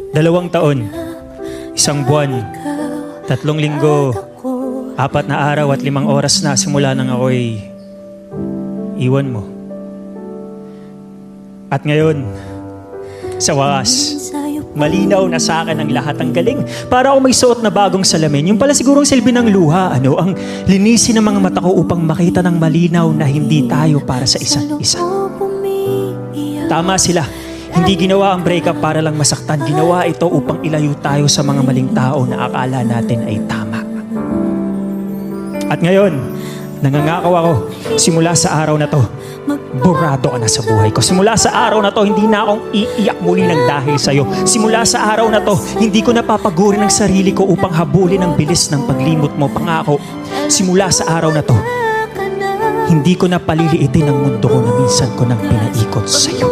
2 taon, 1 buwan, 3 linggo, 4 na araw at 5 oras na simula nang ako'y iwan mo. At ngayon, sa wakas, malinaw na sa akin ang lahat. Ang galing. Para ako may suot na bagong salamin. Yung pala sigurong silbi ng luha. Ang linisin ng mga mata ko upang makita ng malinaw na hindi tayo para sa isa't isa. Tama sila. Hindi ginawa ang breakup para lang masaktan. Ginawa ito upang ilayo tayo sa mga maling tao na akala natin ay tama. At ngayon, nangangako ako, simula sa araw na to, burado ka na sa buhay ko. Simula sa araw na to, hindi na akong iiyak muli ng dahil sa'yo. Simula sa araw na to, hindi ko napapagurin ang sarili ko upang habulin ang bilis ng paglimot mo. Pangako, simula sa araw na to, hindi ko na paliliitin ang mundo ko na minsan ko nang pinaikot sa'yo.